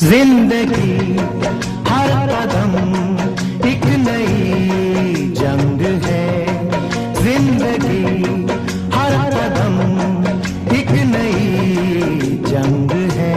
जिंदगी हर कदम एक नई जंग है। जिंदगी हर कदम एक नई जंग है।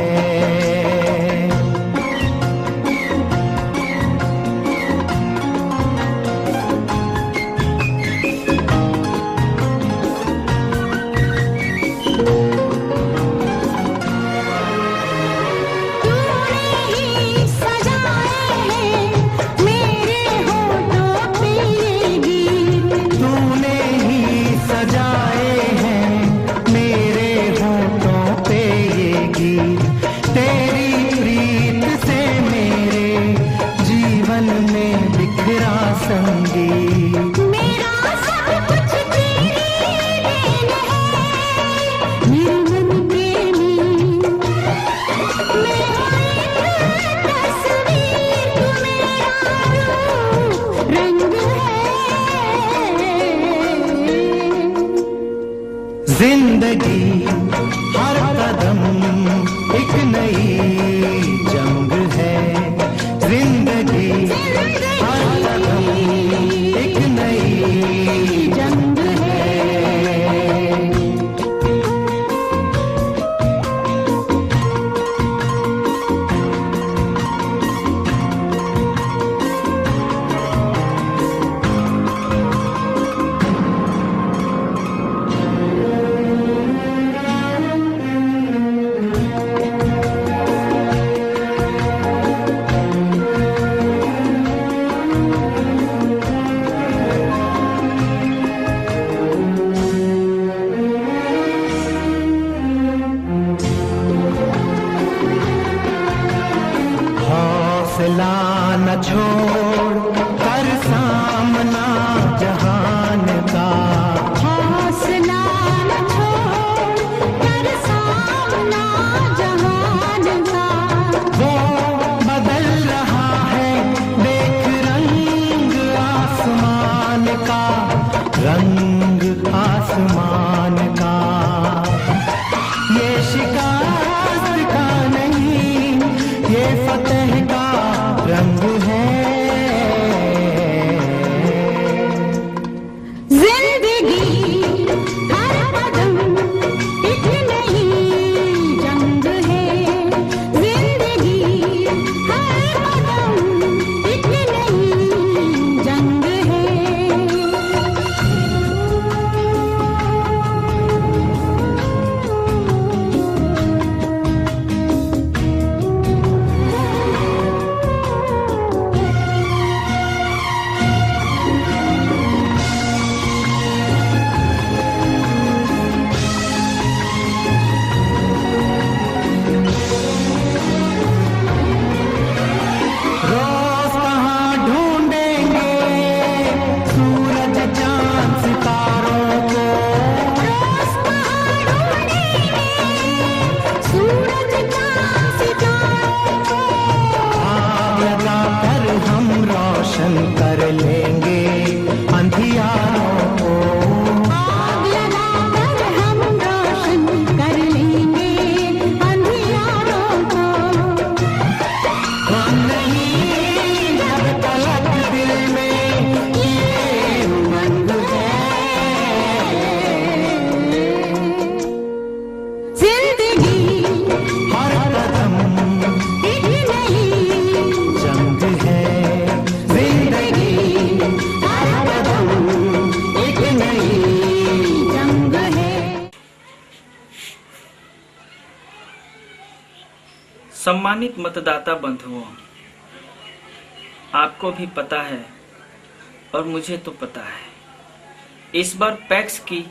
जिंदगी हर कदम एक नई जंग है। जिंदगी हर कदम एक नई जंग है। हौसला न छोड़ कर सामना जहान का। हौसला न छोड़ कर सामना जहान का। वो बदल रहा है देख रंग आसमान का। रंग आसमान का ये शिकस्त का नहीं, ये फतेह का रंग है। सम्मानित मतदाता बंधुओं, आपको भी पता है और मुझे तो पता है, इस बार पैक्स की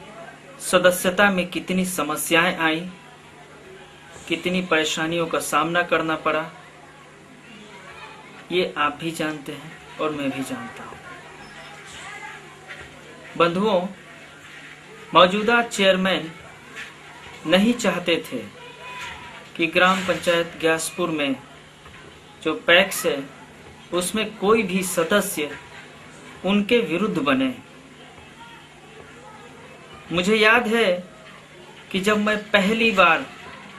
सदस्यता में कितनी समस्याएं आई, कितनी परेशानियों का सामना करना पड़ा, ये आप भी जानते हैं और मैं भी जानता हूं। बंधुओं, मौजूदा चेयरमैन नहीं चाहते थे कि ग्राम पंचायत ग्यासपुर में जो पैक्स है उसमें कोई भी सदस्य उनके विरुद्ध बने। मुझे याद है कि जब मैं पहली बार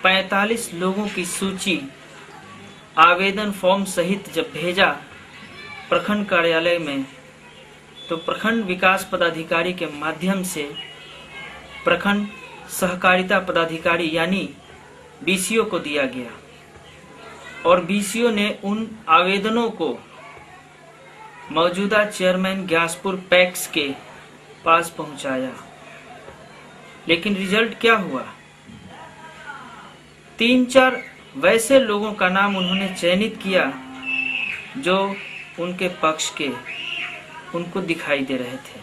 45 लोगों की सूची आवेदन फॉर्म सहित जब भेजा प्रखंड कार्यालय में, तो प्रखंड विकास पदाधिकारी के माध्यम से प्रखंड सहकारिता पदाधिकारी यानी बीसीओ को दिया गया और बीसीओ ने उन आवेदनों को मौजूदा चेयरमैन ग्यासपुर पैक्स के पास पहुंचाया। लेकिन रिजल्ट क्या हुआ? 3-4 वैसे लोगों का नाम उन्होंने चयनित किया जो उनके पक्ष के उनको दिखाई दे रहे थे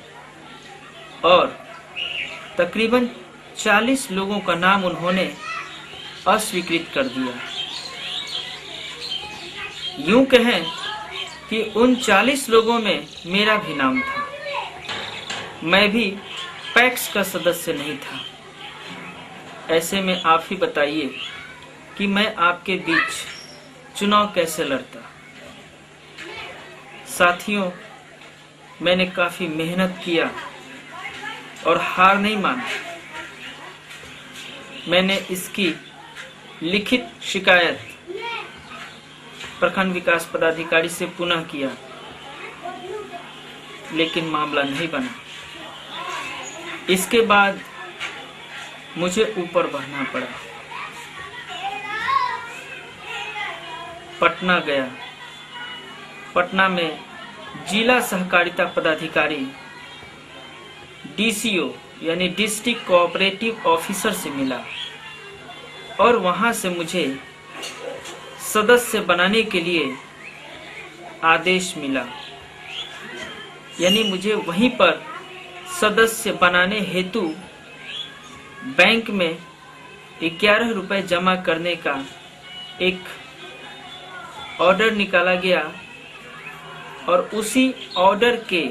और तकरीबन 40 लोगों का नाम उन्होंने अस्वीकृत कर दिया। यूं कहें कि उन 40 लोगों में मेरा भी नाम था। मैं भी पैक्स का सदस्य नहीं था। ऐसे में आप ही बताइए कि मैं आपके बीच चुनाव कैसे लड़ता। साथियों, मैंने काफी मेहनत किया और हार नहीं माना। मैंने इसकी लिखित शिकायत प्रखंड विकास पदाधिकारी से पुनः किया, लेकिन मामला नहीं बना। इसके बाद मुझे ऊपर बढ़ना पड़ा। पटना गया। पटना में जिला सहकारिता पदाधिकारी डीसीओ यानी डिस्ट्रिक्ट कोऑपरेटिव ऑफिसर से मिला और वहां से मुझे सदस्य बनाने के लिए आदेश मिला। यानी मुझे वहीं पर सदस्य बनाने हेतु बैंक में 11 रुपए जमा करने का एक ऑर्डर निकाला गया और उसी ऑर्डर के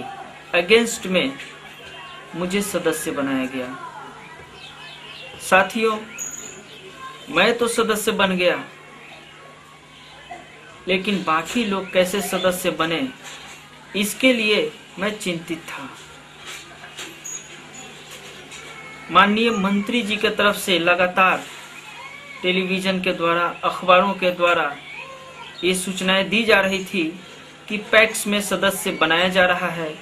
अगेंस्ट में मुझे सदस्य बनाया गया। साथियों, मैं तो सदस्य बन गया, लेकिन बाकी लोग कैसे सदस्य बने, इसके लिए मैं चिंतित था। माननीय मंत्री जी की तरफ से लगातार टेलीविजन के द्वारा, अखबारों के द्वारा ये सूचनाएं दी जा रही थी कि पैक्स में सदस्य बनाया जा रहा है।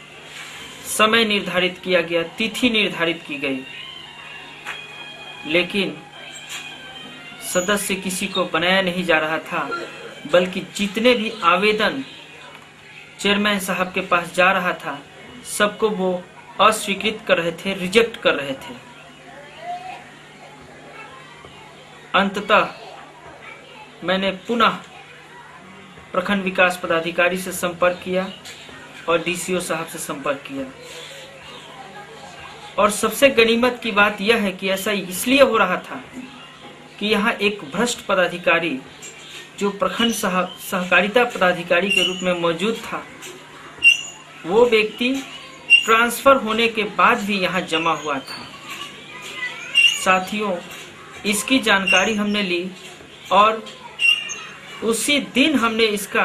समय निर्धारित किया गया, तिथि निर्धारित की गई, लेकिन सदस्य किसी को बनाया नहीं जा रहा था, बल्कि जितने भी आवेदन चेयरमैन साहब के पास जा रहा था सबको वो अस्वीकृत कर रहे थे, रिजेक्ट कर रहे थे। अंततः मैंने पुनः प्रखंड विकास पदाधिकारी से संपर्क किया और डीसीओ साहब से संपर्क किया। और सबसे गनीमत की बात यह है कि ऐसा इसलिए हो रहा था कि यहाँ एक भ्रष्ट पदाधिकारी जो प्रखंड सहकारिता पदाधिकारी के रूप में मौजूद था, वो व्यक्ति ट्रांसफर होने के बाद भी यहाँ जमा हुआ था। साथियों, इसकी जानकारी हमने ली और उसी दिन हमने इसका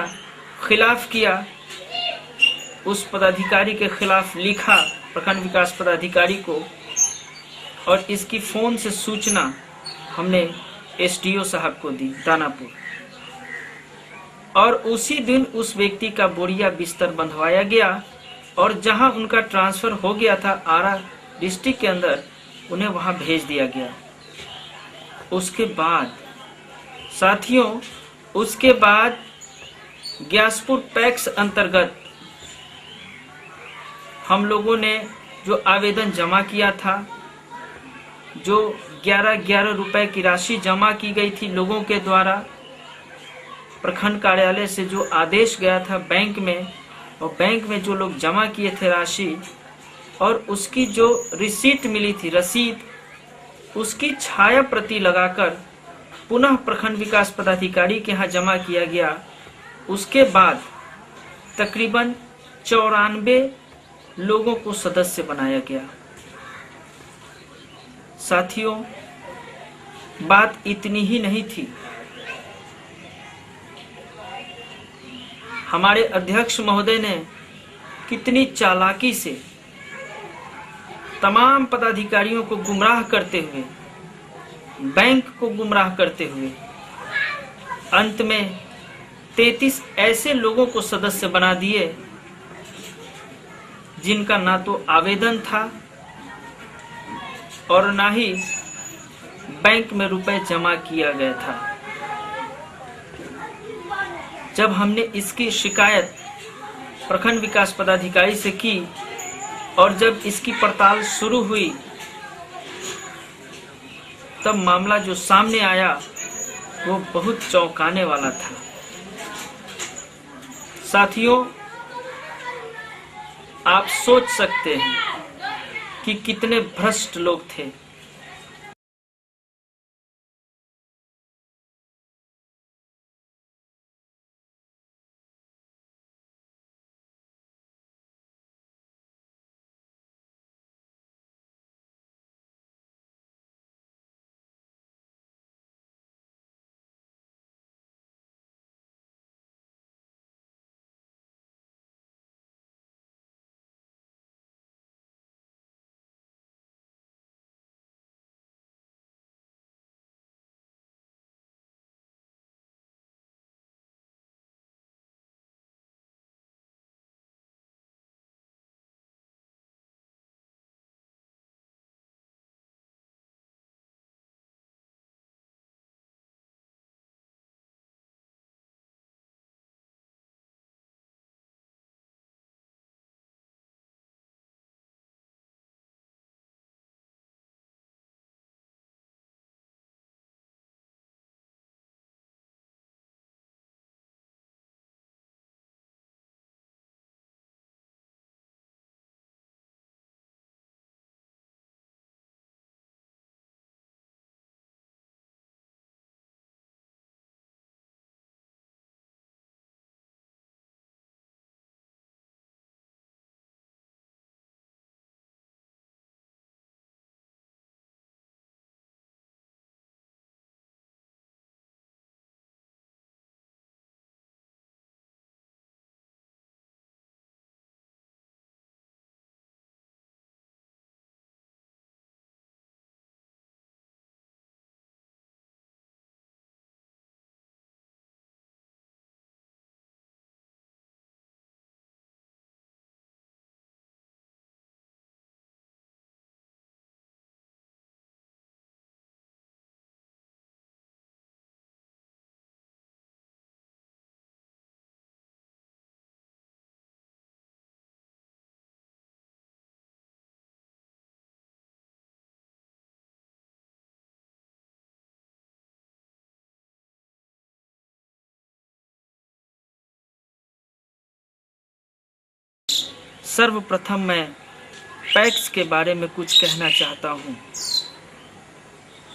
खिलाफ किया, उस पदाधिकारी के खिलाफ लिखा प्रखंड विकास पदाधिकारी को और इसकी फोन से सूचना हमने एसडीओ साहब को दी दानापुर। और उसी दिन उस व्यक्ति का बोरिया बिस्तर बंधवाया गया और जहां उनका ट्रांसफर हो गया था आरा डिस्ट्रिक्ट के अंदर, उन्हें वहां भेज दिया गया। उसके बाद साथियों, उसके बाद ग्यासपुर पैक्स अंतर्गत हम लोगों ने जो आवेदन जमा किया था, जो 11-11 रुपए की राशि जमा की गई थी लोगों के द्वारा, प्रखंड कार्यालय से जो आदेश गया था बैंक में, और बैंक में जो लोग जमा किए थे राशि, और उसकी जो रिसीट मिली थी, रसीद, उसकी छाया प्रति लगाकर पुनः प्रखंड विकास पदाधिकारी के यहाँ जमा किया गया। उसके बाद तकरीबन 94 लोगों को सदस्य बनाया गया। साथियों, बात इतनी ही नहीं थी। हमारे अध्यक्ष महोदय ने कितनी चालाकी से तमाम पदाधिकारियों को गुमराह करते हुए, बैंक को गुमराह करते हुए, अंत में 33 ऐसे लोगों को सदस्य बना दिए जिनका ना तो आवेदन था और ना ही बैंक में रुपए जमा किया गया था। जब हमने इसकी शिकायत प्रखंड विकास पदाधिकारी से की और जब इसकी पड़ताल शुरू हुई, तब मामला जो सामने आया वो बहुत चौंकाने वाला था। साथियों, आप सोच सकते हैं कि कितने भ्रष्ट लोग थे। सर्वप्रथम मैं पैक्स के बारे में कुछ कहना चाहता हूँ।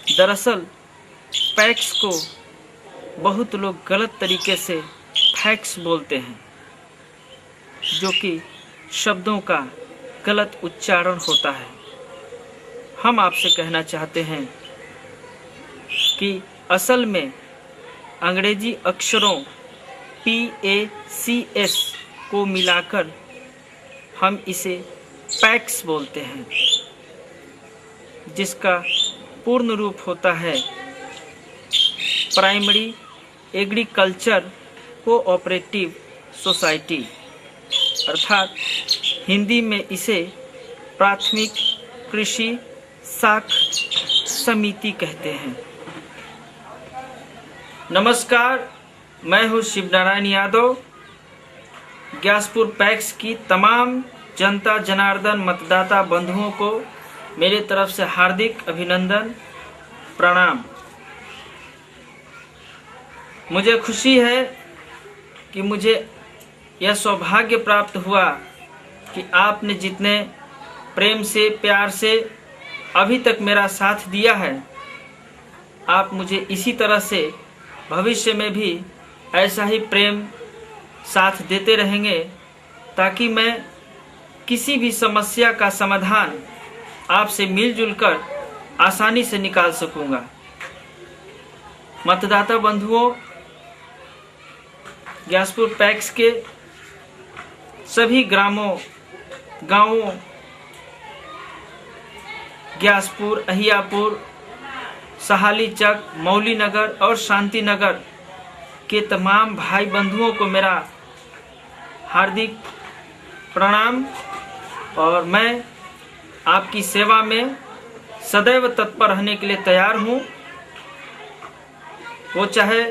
दरअसल पैक्स को बहुत लोग गलत तरीके से फैक्स बोलते हैं, जो कि शब्दों का गलत उच्चारण होता है। हम आपसे कहना चाहते हैं कि असल में अंग्रेजी अक्षरों PACS को मिलाकर हम इसे पैक्स बोलते हैं, जिसका पूर्ण रूप होता है प्राइमरी एग्रीकल्चर कोऑपरेटिव सोसाइटी, अर्थात हिंदी में इसे प्राथमिक कृषि साख समिति कहते हैं। नमस्कार, मैं हूँ शिवनारायण यादव। ग्यासपुर पैक्स की तमाम जनता जनार्दन मतदाता बंधुओं को मेरे तरफ से हार्दिक अभिनंदन, प्रणाम। मुझे खुशी है कि मुझे यह सौभाग्य प्राप्त हुआ कि आपने जितने प्रेम से, प्यार से अभी तक मेरा साथ दिया है, आप मुझे इसी तरह से भविष्य में भी ऐसा ही प्रेम साथ देते रहेंगे, ताकि मैं किसी भी समस्या का समाधान आपसे मिलजुल कर आसानी से निकाल सकूंगा। मतदाता बंधुओं, ग्यासपुर पैक्स के सभी ग्रामों, गांवों, ग्यासपुर, अहियापुर, सहाली चक, मौली नगर और शांति नगर के तमाम भाई बंधुओं को मेरा हार्दिक प्रणाम। और मैं आपकी सेवा में सदैव तत्पर रहने के लिए तैयार हूँ। वो चाहे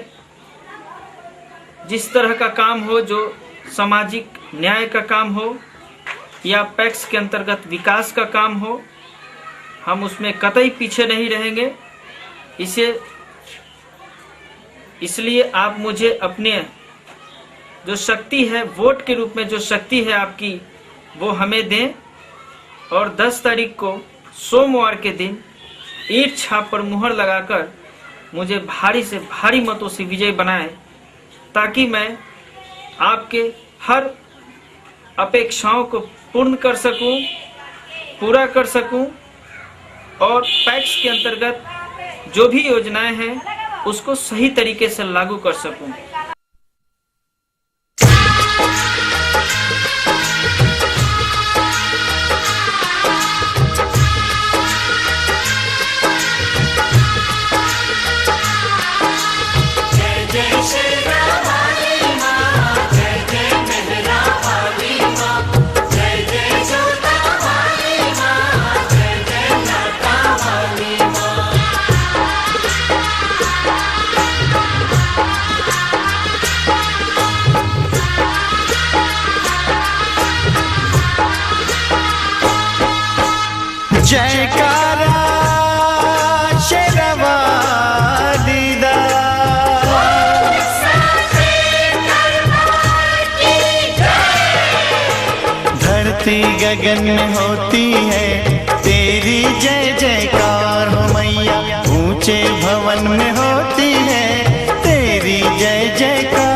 जिस तरह का काम हो, जो सामाजिक न्याय का काम हो या पैक्स के अंतर्गत विकास का काम हो, हम उसमें कतई पीछे नहीं रहेंगे। इसलिए आप मुझे अपने जो शक्ति है, वोट के रूप में जो शक्ति है आपकी, वो हमें दें और 10 तारीख को सोमवार के दिन ईंट छाप पर मुहर लगाकर मुझे भारी से भारी मतों से विजय बनाएं, ताकि मैं आपके हर अपेक्षाओं को पूर्ण कर सकूं, पूरा कर सकूं और पैक्स के अंतर्गत जो भी योजनाएं हैं उसको सही तरीके से लागू कर सकूं। जयकारा शेरवाली दा, धरती गगन में होती है तेरी जय जयकार हो मैया, ऊंचे भवन में होती है तेरी जय जयकार।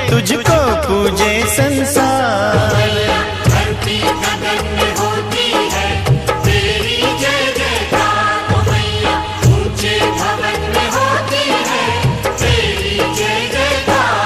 तुझको पूजे संसार, धरती गगन में होती है तेरी जय जयकार ओ मैया, ऊंचे भवन में होती है तेरी जय जयकार।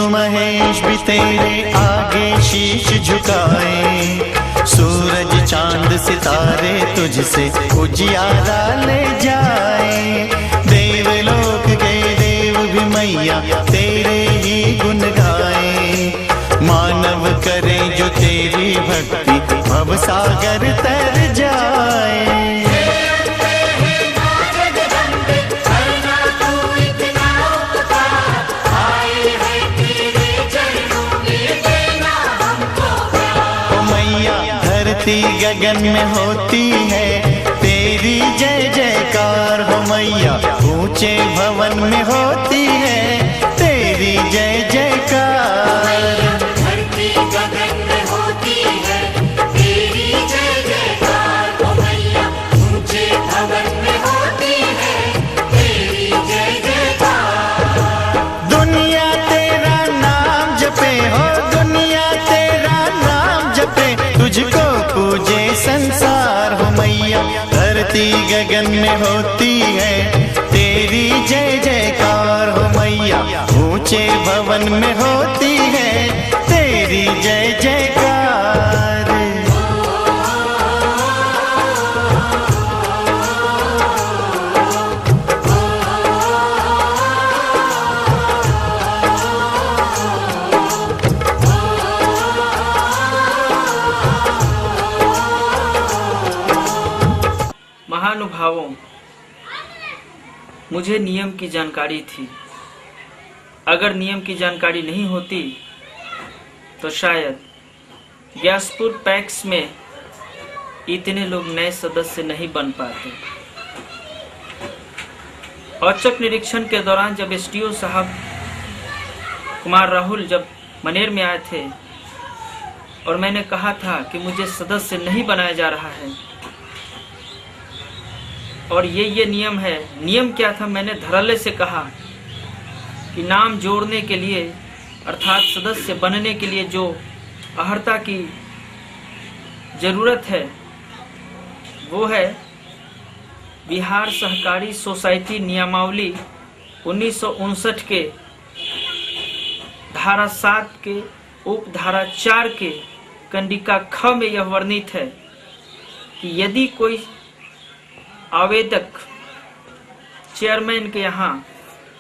महेश भी तेरे आगे शीश झुकाए, सूरज चांद सितारे तुझसे उजियारा ले जाए। देवलोक के देव भी मैया तेरे ही गुण गाए, मानव करे जो तेरी भक्ति भव सागर तर जाए। धरती गगन में होती है तेरी जय जयकार हो मैया, ऊंचे भवन में होती है तेरी जय जयकार। धरती गगन में होती है तेरी जय जयकार हो मैया, ऊंचे भवन में होती है तेरी जय जयकार। दुनिया तेरा नाम जपे हो, दुनिया तेरा नाम जपे, तुझको पूजे संसार हो मैया। धरती गगन में होती है तेरी जय जयकार हो मैया, ऊंचे भवन में होती है तेरी जय जयकार। महानुभावों, मुझे नियम की जानकारी थी। अगर नियम की जानकारी नहीं होती तो शायद व्यासपुर पैक्स में इतने लोग नए सदस्य नहीं बन पाते। औचक निरीक्षण के दौरान जब एसडीओ साहब कुमार राहुल जब मनेर में आए थे और मैंने कहा था कि मुझे सदस्य नहीं बनाया जा रहा है और ये नियम है। नियम क्या था? मैंने धड़ल्ले से कहा कि नाम जोड़ने के लिए अर्थात सदस्य बनने के लिए जो अहर्ता की जरूरत है वो है बिहार सहकारी सोसाइटी नियमावली 1959 के धारा 7 के उप धारा 4 के कंडिका ख में यह वर्णित है कि यदि कोई आवेदक चेयरमैन के यहाँ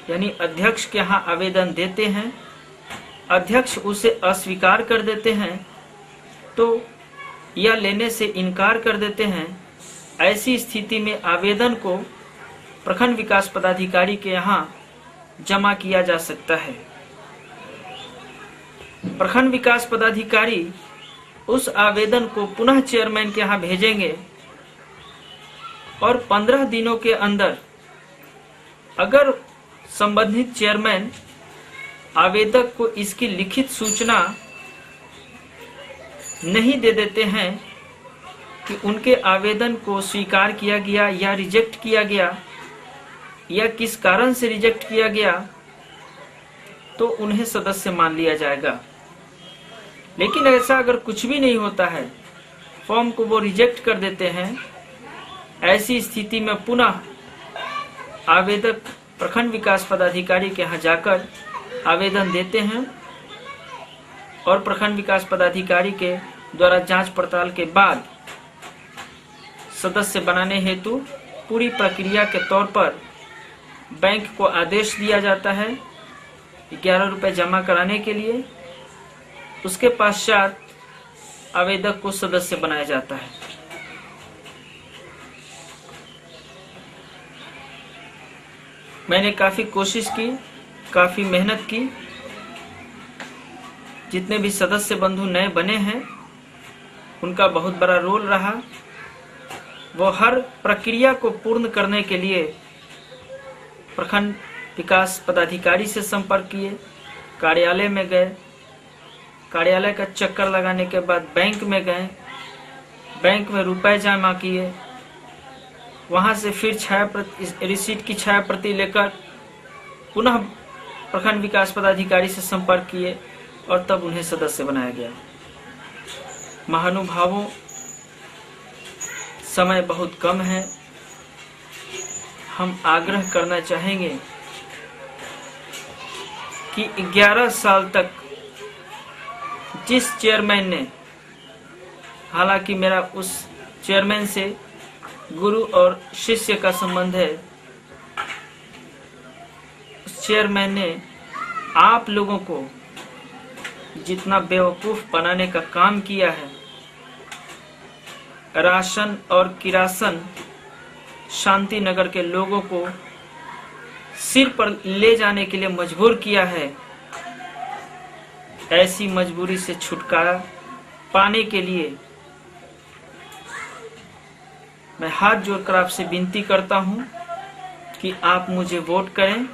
यानी अध्यक्ष के यहाँ आवेदन देते हैं, अध्यक्ष उसे अस्वीकार कर देते हैं तो या लेने से इनकार कर देते हैं, ऐसी स्थिति में आवेदन को प्रखंड विकास पदाधिकारी के यहाँ जमा किया जा सकता है। प्रखंड विकास पदाधिकारी उस आवेदन को पुनः चेयरमैन के यहाँ भेजेंगे और 15 दिनों के अंदर अगर संबंधित चेयरमैन आवेदक को इसकी लिखित सूचना नहीं दे देते हैं कि उनके आवेदन को स्वीकार किया गया या रिजेक्ट किया गया या किस कारण से रिजेक्ट किया गया, तो उन्हें सदस्य मान लिया जाएगा। लेकिन ऐसा अगर कुछ भी नहीं होता है, फॉर्म को वो रिजेक्ट कर देते हैं, ऐसी स्थिति में पुनः आवेदक प्रखंड विकास पदाधिकारी के यहाँ जाकर आवेदन देते हैं और प्रखंड विकास पदाधिकारी के द्वारा जांच पड़ताल के बाद सदस्य बनाने हेतु पूरी प्रक्रिया के तौर पर बैंक को आदेश दिया जाता है 11 रुपये जमा कराने के लिए। उसके पश्चात आवेदक को सदस्य बनाया जाता है। मैंने काफ़ी कोशिश की, काफ़ी मेहनत की। जितने भी सदस्य बंधु नए बने हैं उनका बहुत बड़ा रोल रहा। वो हर प्रक्रिया को पूर्ण करने के लिए प्रखंड विकास पदाधिकारी से संपर्क किए, कार्यालय में गए, कार्यालय का चक्कर लगाने के बाद बैंक में गए, बैंक में रुपए जमा किए, वहां से फिर रिसीट की छाया प्रति लेकर पुनः प्रखंड विकास पदाधिकारी से संपर्क किए और तब उन्हें सदस्य बनाया गया। महानुभावों, समय बहुत कम है। हम आग्रह करना चाहेंगे कि 11 साल तक जिस चेयरमैन ने, हालांकि मेरा उस चेयरमैन से गुरु और शिष्य का संबंध है, उस चेयरमैन ने आप लोगों को जितना बेवकूफ बनाने का काम किया है, राशन और किरासन शांति नगर के लोगों को सिर पर ले जाने के लिए मजबूर किया है, ऐसी मजबूरी से छुटकारा पाने के लिए मैं हाथ जोड़कर आपसे विनती करता हूं कि आप मुझे वोट करें।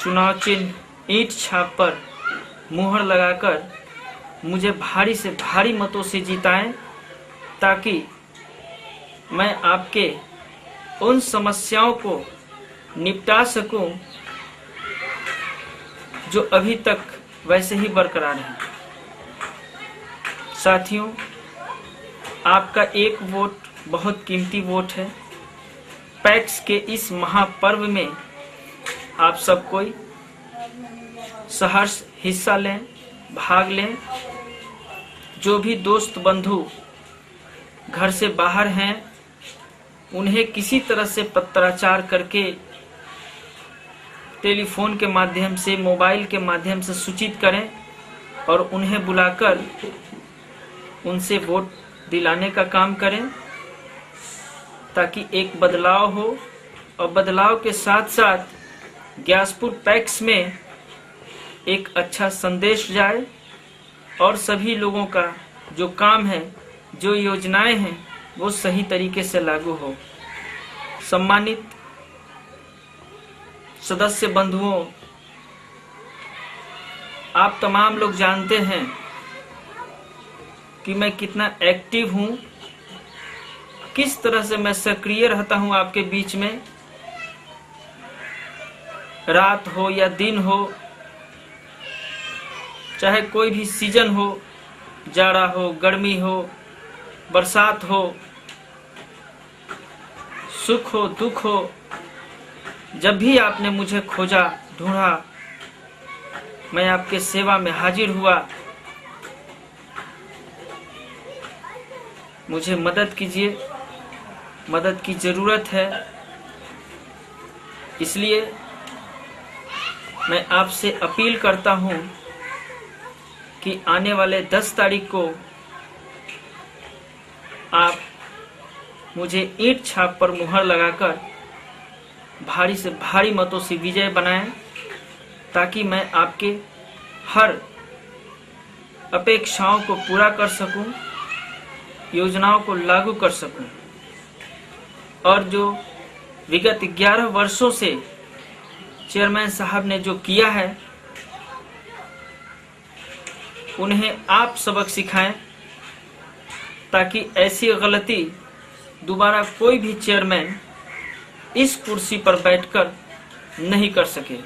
चुनाव चिन्ह ईंट छाप पर मुहर लगाकर मुझे भारी से भारी मतों से जिताएं, ताकि मैं आपके उन समस्याओं को निपटा सकूं जो अभी तक वैसे ही बरकरार हैं। साथियों, आपका एक वोट बहुत कीमती वोट है। पैक्स के इस महापर्व में आप सब कोई सहर्ष हिस्सा लें, भाग लें। जो भी दोस्त बंधु घर से बाहर हैं, उन्हें किसी तरह से पत्राचार करके, टेलीफोन के माध्यम से, मोबाइल के माध्यम से सूचित करें और उन्हें बुलाकर उनसे वोट दिलाने का काम करें, ताकि एक बदलाव हो। और बदलाव के साथ साथ ग्यासपुर पैक्स में एक अच्छा संदेश जाए और सभी लोगों का जो काम है, जो योजनाएं हैं, वो सही तरीके से लागू हो। सम्मानित सदस्य बंधुओं, आप तमाम लोग जानते हैं कि मैं कितना एक्टिव हूं, किस तरह से मैं सक्रिय रहता हूं आपके बीच में। रात हो या दिन हो, चाहे कोई भी सीजन हो, जाड़ा हो, गर्मी हो, बरसात हो, सुख हो, दुख हो, जब भी आपने मुझे खोजा, ढूंढा, मैं आपके सेवा में हाजिर हुआ। मुझे मदद कीजिए, मदद की जरूरत है। इसलिए मैं आपसे अपील करता हूं कि आने वाले 10 तारीख को आप मुझे ईंट छाप पर मुहर लगाकर भारी से भारी मतों से विजय बनाएं, ताकि मैं आपके हर अपेक्षाओं को पूरा कर सकूं, योजनाओं को लागू कर सकूं। और जो विगत 11 वर्षों से चेयरमैन साहब ने जो किया है, उन्हें आप सबक सिखाएं, ताकि ऐसी गलती दोबारा कोई भी चेयरमैन इस कुर्सी पर बैठकर नहीं कर सके।